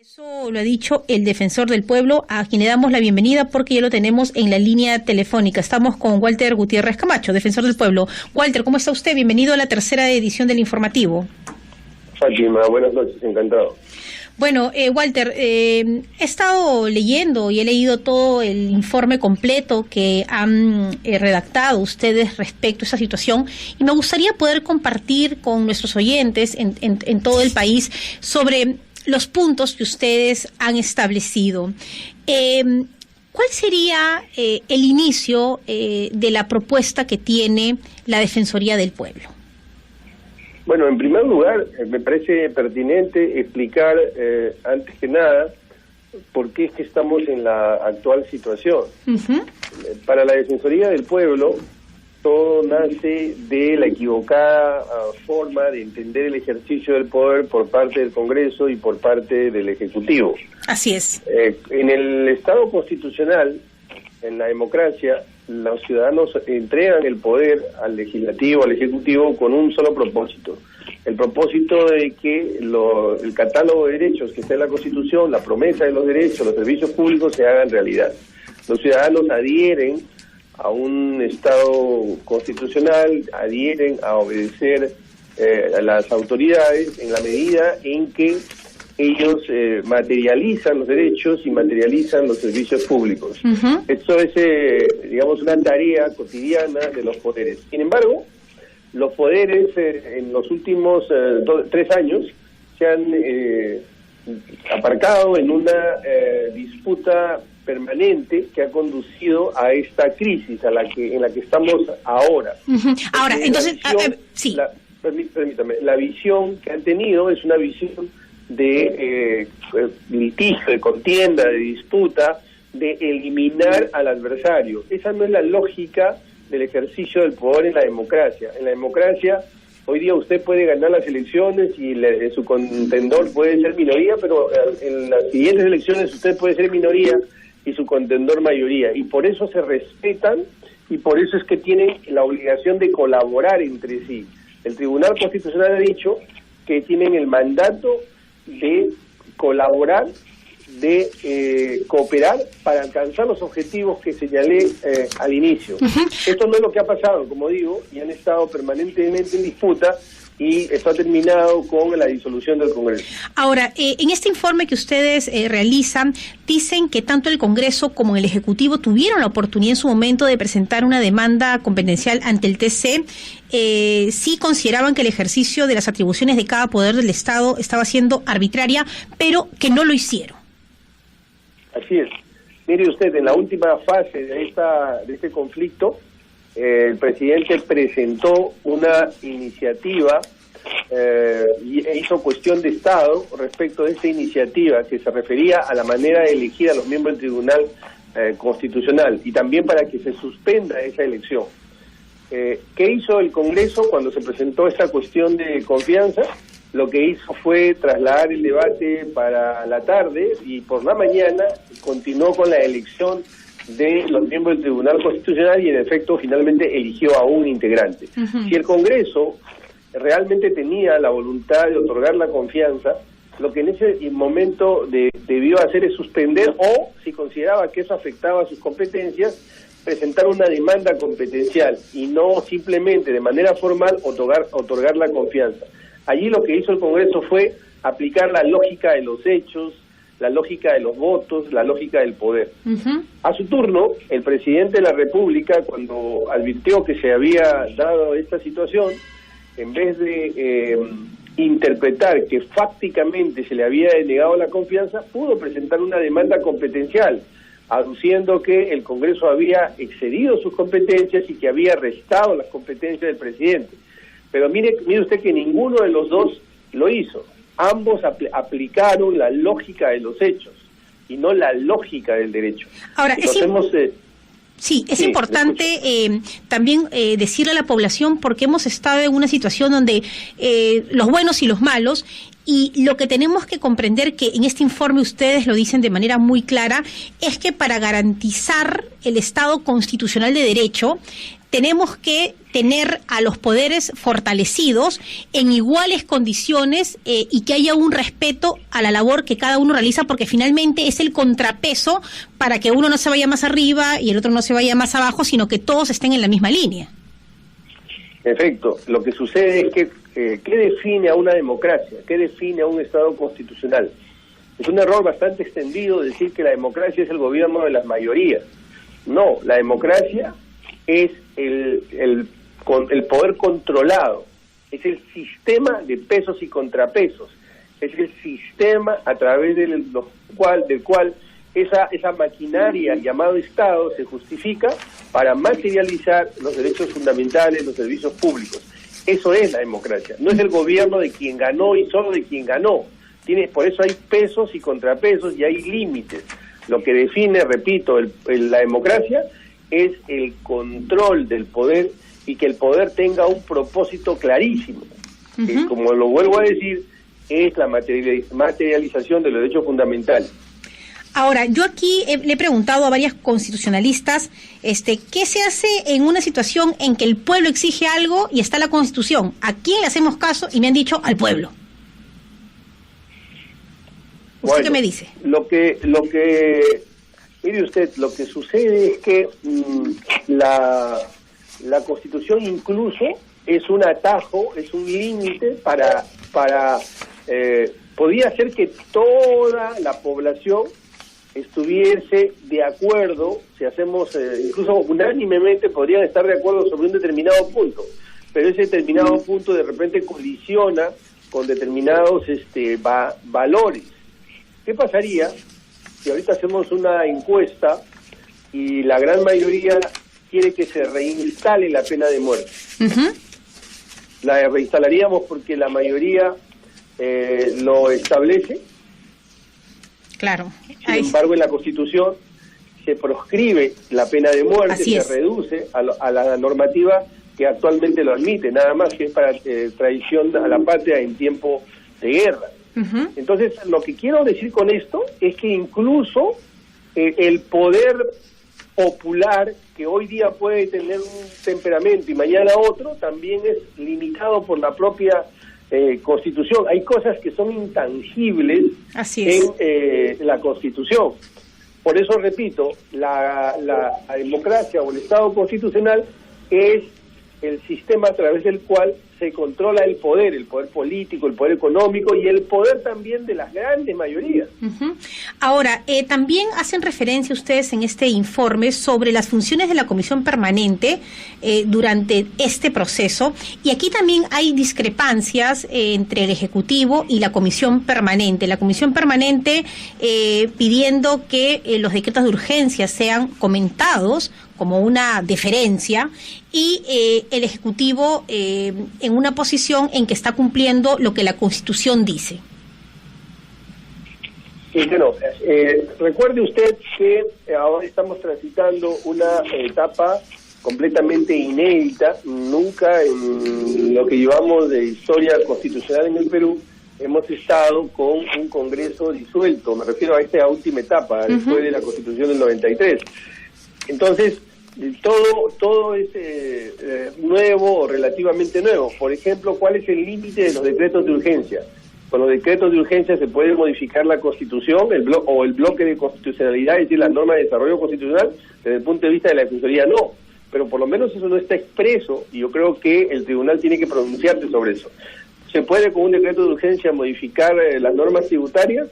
Eso lo ha dicho el defensor del pueblo, a quien le damos la bienvenida porque ya lo tenemos en la línea telefónica. Estamos con Walter Gutiérrez Camacho, defensor del pueblo. Walter, ¿cómo está usted? Bienvenido a la tercera edición del informativo. Fátima, buenas noches, encantado. Bueno, Walter, he estado leyendo y he leído todo el informe completo que han redactado ustedes respecto a esa situación y me gustaría poder compartir con nuestros oyentes en todo el país sobre los puntos que ustedes han establecido. ¿Cuál sería el inicio de la propuesta que tiene la Defensoría del Pueblo? Bueno, en primer lugar, me parece pertinente explicar, antes que nada, por qué es que estamos en la actual situación. Para la Defensoría del Pueblo, todo nace de la equivocada forma de entender el ejercicio del poder por parte del Congreso y por parte del Ejecutivo. Así es. En el Estado constitucional, en la democracia, los ciudadanos entregan el poder al legislativo, al ejecutivo, con un solo propósito. El propósito de que el catálogo de derechos que está en la Constitución, la promesa de los derechos, los servicios públicos se hagan realidad. Los ciudadanos adhieren a un Estado constitucional, adhieren a obedecer a las autoridades en la medida en que ellos materializan los derechos y materializan los servicios públicos. Esto es, digamos, una tarea cotidiana de los poderes. Sin embargo, los poderes en los últimos 3 años se han aparcado en una disputa permanente que ha conducido a esta crisis en la que estamos ahora. Ahora, entonces, sí. Permítame, la visión que han tenido es una visión de litigio, de contienda, de disputa, de eliminar al adversario. Esa no es la lógica del ejercicio del poder en la democracia. En la democracia, hoy día usted puede ganar las elecciones y su contendor puede ser minoría, pero en las siguientes elecciones usted puede ser minoría y su contendor mayoría. Y por eso se respetan y por eso es que tienen la obligación de colaborar entre sí. El Tribunal Constitucional ha dicho que tienen el mandato de colaborar, de cooperar para alcanzar los objetivos que señalé al inicio. Esto no es lo que ha pasado, como digo, y han estado permanentemente en disputa y esto ha terminado con la disolución del Congreso. Ahora, en este informe que ustedes realizan, dicen que tanto el Congreso como el Ejecutivo tuvieron la oportunidad en su momento de presentar una demanda competencial ante el TC. Sí consideraban que el ejercicio de las atribuciones de cada poder del Estado estaba siendo arbitraria, pero que no lo hicieron. Así es. Mire usted, en la última fase de este conflicto, el presidente presentó una iniciativa y hizo cuestión de Estado respecto de esta iniciativa que se refería a la manera de elegir a los miembros del Tribunal Constitucional y también para que se suspenda esa elección. ¿Qué hizo el Congreso cuando se presentó esta cuestión de confianza? Lo que hizo fue trasladar el debate para la tarde y por la mañana continuó con la elección de los miembros del Tribunal Constitucional y en efecto finalmente eligió a un integrante. Si el Congreso realmente tenía la voluntad de otorgar la confianza, lo que en ese momento debió hacer es suspender o, si consideraba que eso afectaba a sus competencias, presentar una demanda competencial y no simplemente de manera formal otorgar la confianza. Allí lo que hizo el Congreso fue aplicar la lógica de los hechos, la lógica de los votos, la lógica del poder. A su turno, el presidente de la República, cuando advirtió que se había dado esta situación, en vez de interpretar que fácticamente se le había denegado la confianza, pudo presentar una demanda competencial, aduciendo que el Congreso había excedido sus competencias y que había restado las competencias del presidente. Pero mire usted que ninguno de los dos lo hizo. Ambos aplicaron la lógica de los hechos y no la lógica del derecho. Ahora, es importante también decirle a la población porque hemos estado en una situación donde los buenos y los malos, y lo que tenemos que comprender, que en este informe ustedes lo dicen de manera muy clara, es que para garantizar el Estado constitucional de derecho tenemos que tener a los poderes fortalecidos en iguales condiciones y que haya un respeto a la labor que cada uno realiza, porque finalmente es el contrapeso para que uno no se vaya más arriba y el otro no se vaya más abajo, sino que todos estén en la misma línea. Efecto, lo que sucede es que ¿qué define a una democracia? ¿Qué define a un Estado constitucional? Es un error bastante extendido decir que la democracia es el gobierno de las mayorías. No, la democracia es el poder controlado, es el sistema de pesos y contrapesos, es el sistema a través del cual esa maquinaria llamado Estado se justifica para materializar los derechos fundamentales, los servicios públicos. Eso es la democracia, no es el gobierno de quien ganó y solo de quien ganó. Por eso hay pesos y contrapesos y hay límites. Lo que define, repito, la democracia es el control del poder y que el poder tenga un propósito clarísimo. Que, como lo vuelvo a decir, es la materialización de los derechos fundamentales. Ahora, yo aquí le he preguntado a varias constitucionalistas, ¿qué se hace en una situación en que el pueblo exige algo y está la Constitución? ¿A quién le hacemos caso? Y me han dicho, al pueblo. ¿Usted qué me dice? Mire usted, lo que sucede es que la Constitución incluso es un atajo, es un límite podría ser que toda la población estuviese de acuerdo, si hacemos, incluso unánimemente podrían estar de acuerdo sobre un determinado punto, pero ese determinado punto de repente colisiona con determinados valores. ¿Qué pasaría si ahorita hacemos una encuesta y la gran mayoría quiere que se reinstale la pena de muerte? La reinstalaríamos porque la mayoría lo establece. Claro. Sin embargo, en la Constitución se proscribe la pena de muerte, se reduce a la normativa que actualmente lo admite, nada más que es para traición a la patria en tiempo de guerra. Entonces, lo que quiero decir con esto es que incluso el poder popular, que hoy día puede tener un temperamento y mañana otro, también es limitado por la propia Constitución. Hay cosas que son intangibles en la Constitución. Por eso, repito, la democracia o el Estado constitucional es el sistema a través del cual se controla el poder político, el poder económico y el poder también de las grandes mayorías. Ahora, también hacen referencia ustedes en este informe sobre las funciones de la Comisión Permanente durante este proceso, y aquí también hay discrepancias entre el Ejecutivo y la Comisión Permanente. La Comisión Permanente pidiendo que los decretos de urgencia sean comentados como una deferencia, y el Ejecutivo en una posición en que está cumpliendo lo que la Constitución dice. Bueno, recuerde usted que ahora estamos transitando una etapa completamente inédita. Nunca en lo que llevamos de historia constitucional en el Perú hemos estado con un Congreso disuelto. Me refiero a esta última etapa, después de la Constitución del 93. Entonces, todo es nuevo o relativamente nuevo. Por ejemplo, ¿cuál es el límite de los decretos de urgencia? Con los decretos de urgencia se puede modificar la Constitución, el bloque de constitucionalidad, es decir, las normas de desarrollo constitucional. Desde el punto de vista de la Defensoría, no. Pero por lo menos eso no está expreso, y yo creo que el tribunal tiene que pronunciarse sobre eso. ¿Se puede con un decreto de urgencia modificar las normas tributarias?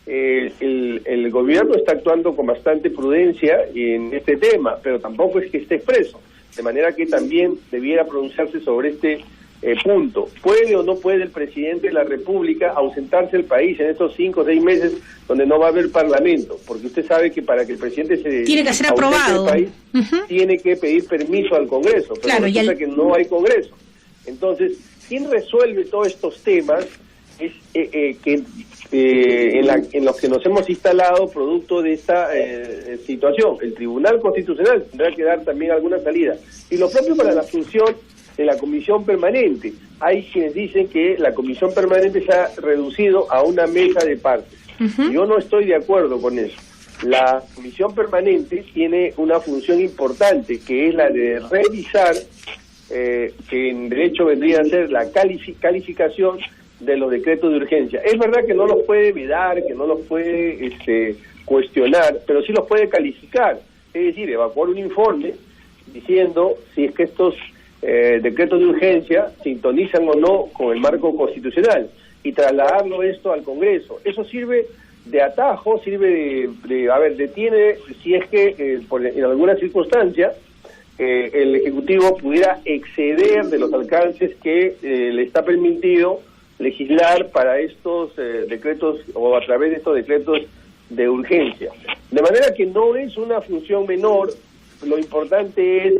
El gobierno está actuando con bastante prudencia en este tema, pero tampoco es que esté expreso, de manera que también debiera pronunciarse sobre este punto. ¿Puede o no puede el presidente de la República ausentarse del país en estos 5 o 6 meses donde no va a haber parlamento? Porque usted sabe que para que el presidente tiene que ser aprobado del país, tiene que pedir permiso al Congreso, pero claro, resulta que no hay Congreso. Entonces, ¿quién resuelve todos estos temas? Es en los que nos hemos instalado producto de esta situación. El Tribunal Constitucional tendrá que dar también alguna salida. Y lo propio para la función de la Comisión Permanente. Hay quienes dicen que la Comisión Permanente se ha reducido a una mesa de partes. Yo no estoy de acuerdo con eso. La comisión permanente tiene una función importante, que es la de revisar, que en derecho vendría a ser la calificación de los decretos de urgencia. Es verdad que no los puede vedar, que no los puede cuestionar, pero sí los puede calificar, es decir, evacuar un informe diciendo si es que estos decretos de urgencia sintonizan o no con el marco constitucional y trasladarlo esto al Congreso. Eso sirve de atajo, sirve detiene si es que en alguna circunstancia el Ejecutivo pudiera exceder de los alcances que le está permitido legislar para estos decretos o a través de estos decretos de urgencia. De manera que no es una función menor, lo importante es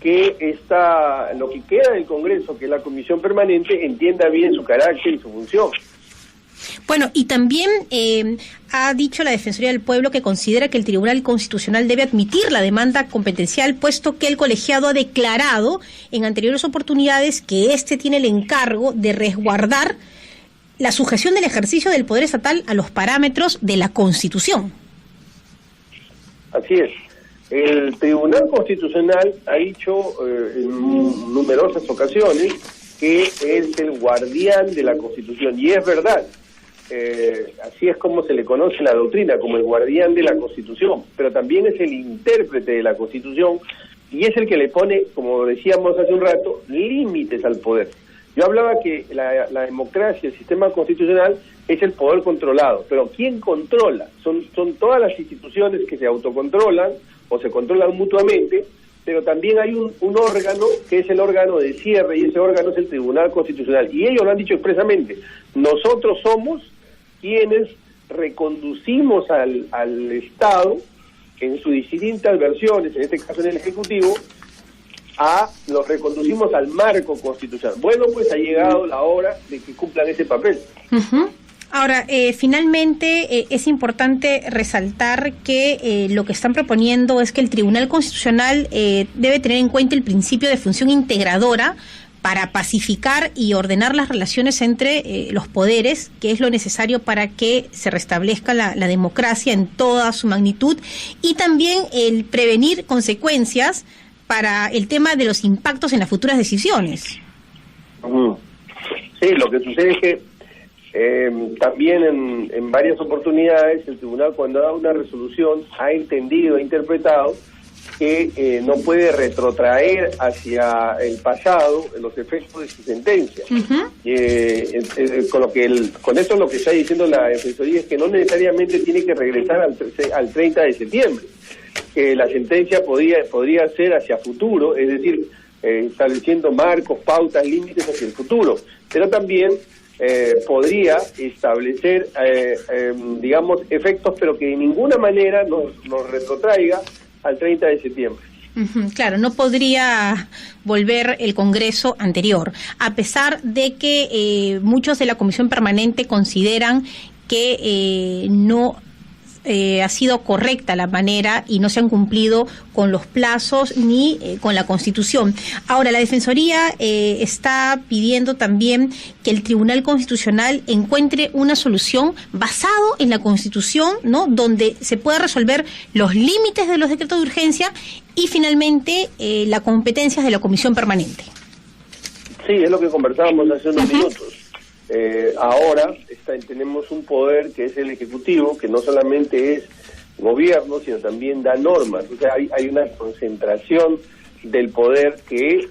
que lo que queda del Congreso, que es la Comisión Permanente, entienda bien su carácter y su función. Bueno, y también ha dicho la Defensoría del Pueblo que considera que el Tribunal Constitucional debe admitir la demanda competencial, puesto que el colegiado ha declarado en anteriores oportunidades que éste tiene el encargo de resguardar la sujeción del ejercicio del poder estatal a los parámetros de la Constitución. Así es. El Tribunal Constitucional ha dicho en numerosas ocasiones que es el guardián de la Constitución, y es verdad. Así es como se le conoce la doctrina, como el guardián de la Constitución, pero también es el intérprete de la Constitución y es el que le pone, como decíamos hace un rato, límites al poder. Yo hablaba que la democracia, el sistema constitucional, es el poder controlado, pero ¿quién controla? Son todas las instituciones que se autocontrolan o se controlan mutuamente, pero también hay un órgano que es el órgano de cierre, y ese órgano es el Tribunal Constitucional, y ellos lo han dicho expresamente: nosotros somos quienes reconducimos al Estado en sus distintas versiones, en este caso en el Ejecutivo, los reconducimos al marco constitucional. Bueno, pues ha llegado la hora de que cumplan ese papel. Uh-huh. Ahora, finalmente es importante resaltar que lo que están proponiendo es que el Tribunal Constitucional debe tener en cuenta el principio de función integradora para pacificar y ordenar las relaciones entre los poderes, que es lo necesario para que se restablezca la democracia en toda su magnitud, y también el prevenir consecuencias para el tema de los impactos en las futuras decisiones. Sí, lo que sucede es que también en varias oportunidades el tribunal, cuando da una resolución, ha entendido, ha interpretado que no puede retrotraer hacia el pasado los efectos de su sentencia. Uh-huh. Con esto lo que está diciendo la Defensoría es que no necesariamente tiene que regresar al 30 de septiembre, que la sentencia podría ser hacia futuro, es decir, estableciendo marcos, pautas, límites hacia el futuro, pero también podría establecer, digamos, efectos, pero que de ninguna manera nos retrotraiga al 30 de septiembre. Uh-huh, claro, no podría volver el Congreso anterior, a pesar de que muchos de la Comisión Permanente consideran que no ha sido correcta la manera y no se han cumplido con los plazos ni con la Constitución. Ahora, la Defensoría está pidiendo también que el Tribunal Constitucional encuentre una solución basado en la Constitución, ¿no?, donde se pueda resolver los límites de los decretos de urgencia y finalmente las competencias de la Comisión Permanente. Sí, es lo que conversábamos hace unos minutos. Ahora tenemos un poder que es el Ejecutivo, que no solamente es gobierno, sino también da normas. O sea, hay una concentración del poder que,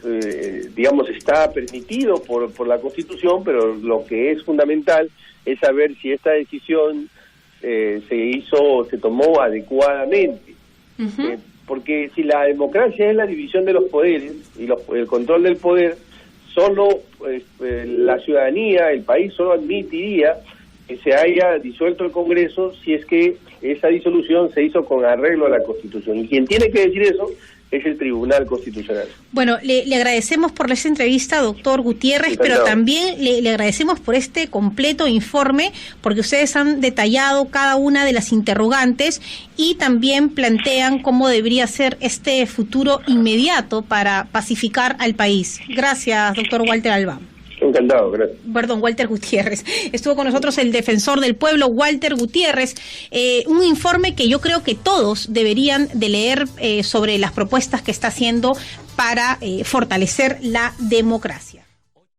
digamos, está permitido por la Constitución, pero lo que es fundamental es saber si esta decisión se tomó adecuadamente. Uh-huh. Porque si la democracia es la división de los poderes y el control del poder, solo la ciudadanía, el país solo admitiría que se haya disuelto el Congreso si es que esa disolución se hizo con arreglo a la Constitución. Y quien tiene que decir eso es el Tribunal Constitucional. Bueno, le agradecemos por esta entrevista, doctor Gutiérrez, pero también le agradecemos por este completo informe, porque ustedes han detallado cada una de las interrogantes y también plantean cómo debería ser este futuro inmediato para pacificar al país. Gracias, doctor Walter Alba. Encantado, gracias. Perdón, Walter Gutiérrez. Estuvo con nosotros el defensor del pueblo, Walter Gutiérrez. Un informe que yo creo que todos deberían de leer sobre las propuestas que está haciendo para fortalecer la democracia.